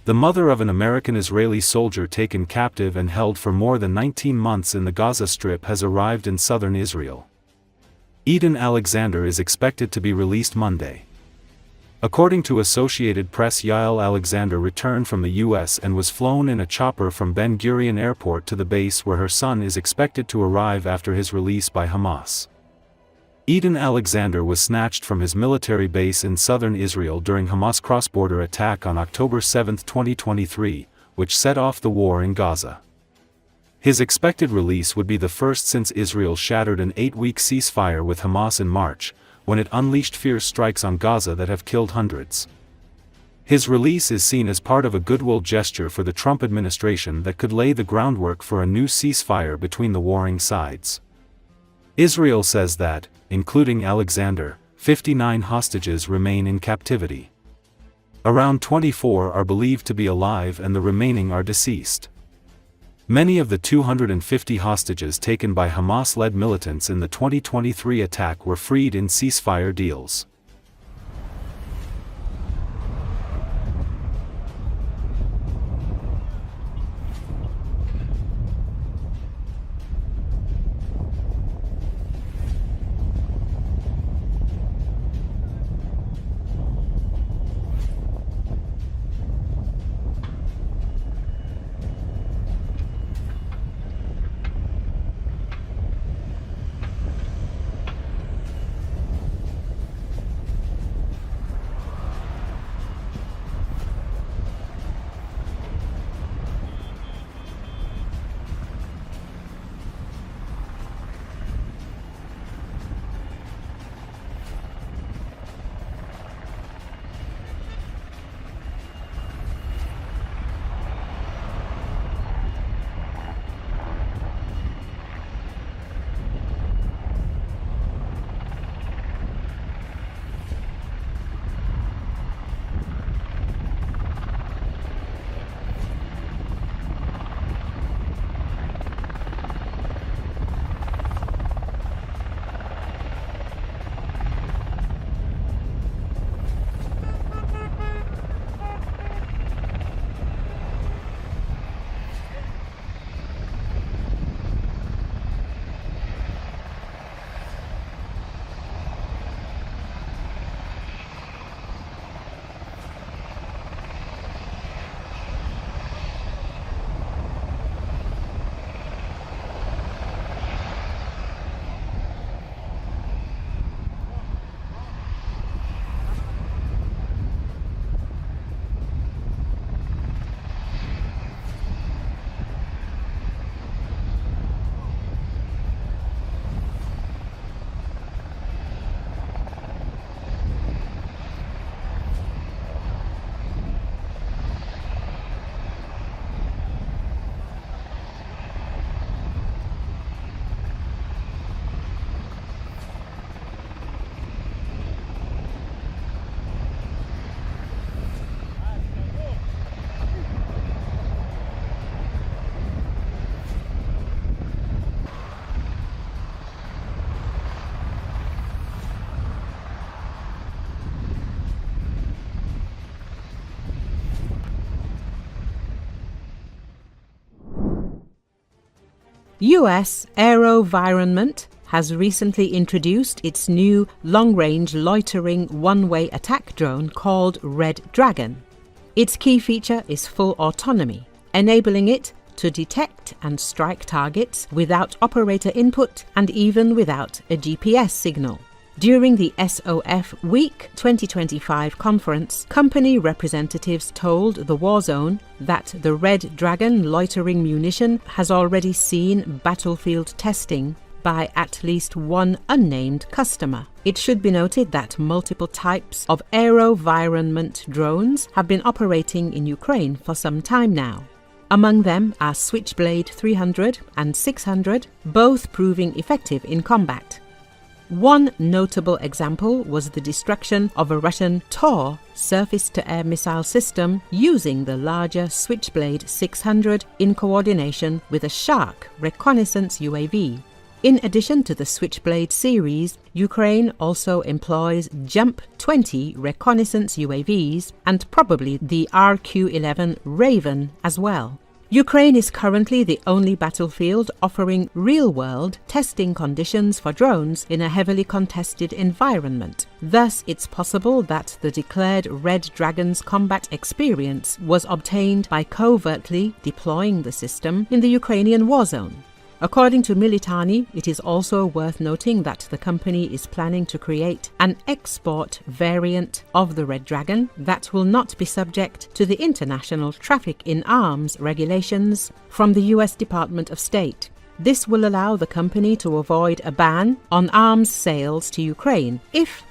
The mother of an American-Israeli soldier taken captive and held for more than 19 months in the Gaza Strip has arrived in southern Israel. Edan Alexander is expected to be released Monday. According to Associated Press, Yael Alexander returned from the U.S. and was flown in a chopper from Ben Gurion airport to the base where her son is expected to arrive after his release by Hamas. Edan Alexander was snatched from his military base in southern Israel during Hamas' cross-border attack on October 7, 2023, which set off the war in Gaza. His expected release would be the first since Israel shattered an 8-week ceasefire with Hamas in March, when it unleashed fierce strikes on Gaza that have killed hundreds. His release is seen as part of a goodwill gesture for the Trump administration that could lay the groundwork for a new ceasefire between the warring sides. Israel says that, including Alexander, 59 hostages remain in captivity. Around 24 are believed to be alive and the remaining are deceased. Many of the 250 hostages taken by Hamas-led militants in the 2023 attack were freed in ceasefire deals. US Aervironment has recently introduced its new long-range loitering one-way attack drone called Red Dragon. Its key feature is full autonomy, enabling it to detect and strike targets without operator input and even without a GPS signal. During the SOF Week 2025 conference, company representatives told the War Zone that the Red Dragon loitering munition has already seen battlefield testing by at least one unnamed customer. It should be noted that multiple types of Aervironment drones have been operating in Ukraine for some time now. Among them are Switchblade 300 and 600, both proving effective in combat. One notable example was the destruction of a Russian Tor surface-to-air missile system using the larger Switchblade 600 in coordination with a Shark reconnaissance UAV. In addition to the Switchblade series, Ukraine also employs Jump 20 reconnaissance UAVs and probably the RQ-11 Raven as well. Ukraine is currently the only battlefield offering real-world testing conditions for drones in a heavily contested environment. Thus, it's possible that the declared Red Dragon's combat experience was obtained by covertly deploying the system in the Ukrainian war zone. According to Militani, it is also worth noting that the company is planning to create an export variant of the Red Dragon that will not be subject to the international traffic in arms regulations from the US Department of State. This will allow the company to avoid a ban on arms sales to Ukraine if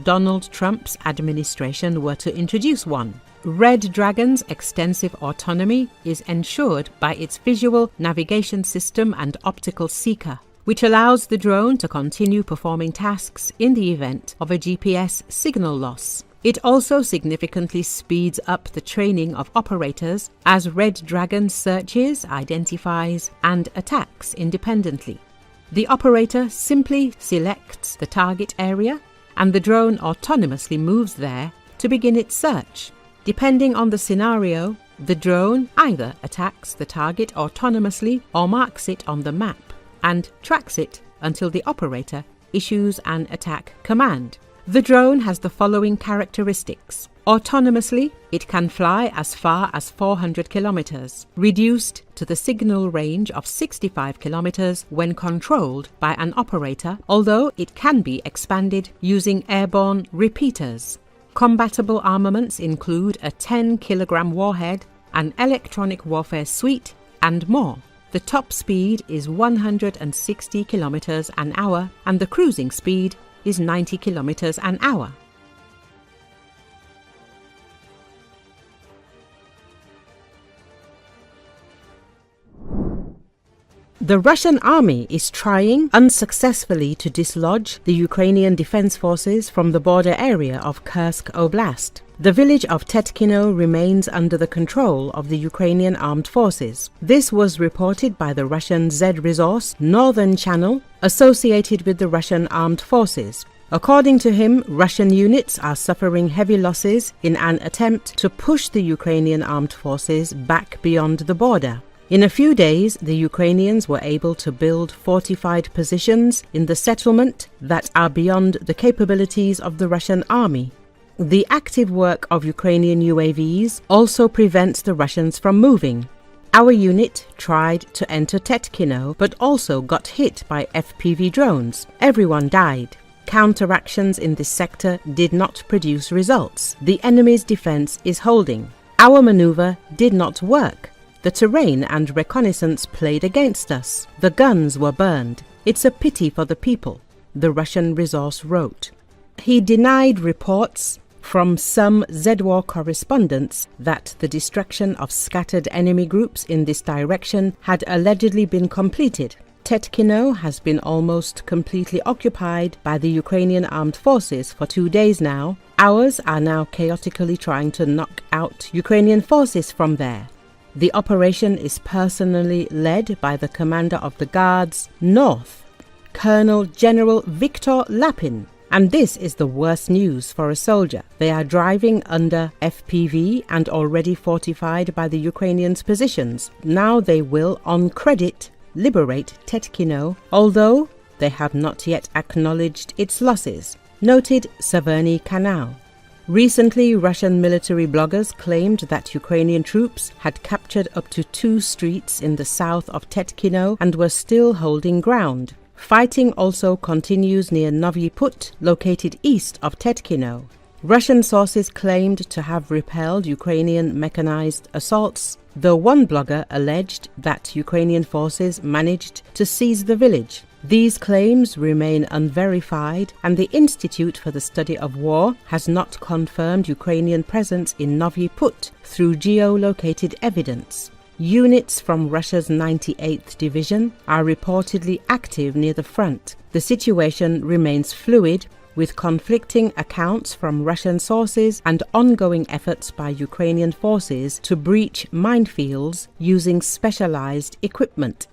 Donald Trump's administration were to introduce one. Red Dragon's extensive autonomy is ensured by its visual navigation system and optical seeker, which allows the drone to continue performing tasks in the event of a GPS signal loss. It also significantly speeds up the training of operators as Red Dragon searches, identifies, and attacks independently. The operator simply selects the target area, and the drone autonomously moves there to begin its search. Depending on the scenario, the drone either attacks the target autonomously or marks it on the map and tracks it until the operator issues an attack command. The drone has the following characteristics. Autonomously, it can fly as far as 400 kilometers, reduced to the signal range of 65 kilometers when controlled by an operator, although it can be expanded using airborne repeaters. Combatable armaments include a 10-kilogram warhead, an electronic warfare suite, and more. The top speed is 160 kilometers an hour, and the cruising speed is 90 kilometers an hour. The Russian army is trying unsuccessfully to dislodge the Ukrainian defense forces from the border area of Kursk Oblast. The village of Tetkino remains under the control of the Ukrainian armed forces. This was reported by the Russian Z Resource Northern Channel, associated with the Russian armed forces. According to him, Russian units are suffering heavy losses in an attempt to push the Ukrainian armed forces back beyond the border. In a few days, the Ukrainians were able to build fortified positions in the settlement that are beyond the capabilities of the Russian army. The active work of Ukrainian UAVs also prevents the Russians from moving. Our unit tried to enter Tetkino but also got hit by FPV drones. Everyone died. Counteractions in this sector did not produce results. The enemy's defense is holding. Our maneuver did not work. The terrain and reconnaissance played against us. The guns were burned. It's a pity for the people, the Russian resource wrote. He denied reports from some Z-War correspondents that the destruction of scattered enemy groups in this direction had allegedly been completed. Tetkino has been almost completely occupied by the Ukrainian armed forces for 2 days now. Ours are now chaotically trying to knock out Ukrainian forces from there. The operation is personally led by the commander of the Guards North, Colonel General Viktor Lapin. And this is the worst news for a soldier. They are driving under FPV and already fortified by the Ukrainians' positions. Now they will, on credit, liberate Tetkino, although they have not yet acknowledged its losses, noted Severny Kanal. Recently, Russian military bloggers claimed that Ukrainian troops had captured up to 2 streets in the south of Tetkino and were still holding ground. Fighting also continues near Novy Put, located east of Tetkino. Russian sources claimed to have repelled Ukrainian mechanized assaults, though one blogger alleged that Ukrainian forces managed to seize the village. These claims remain unverified, and the Institute for the Study of War has not confirmed Ukrainian presence in Novy Put through geolocated evidence. Units from Russia's 98th Division are reportedly active near the front. The situation remains fluid, with conflicting accounts from Russian sources and ongoing efforts by Ukrainian forces to breach minefields using specialized equipment.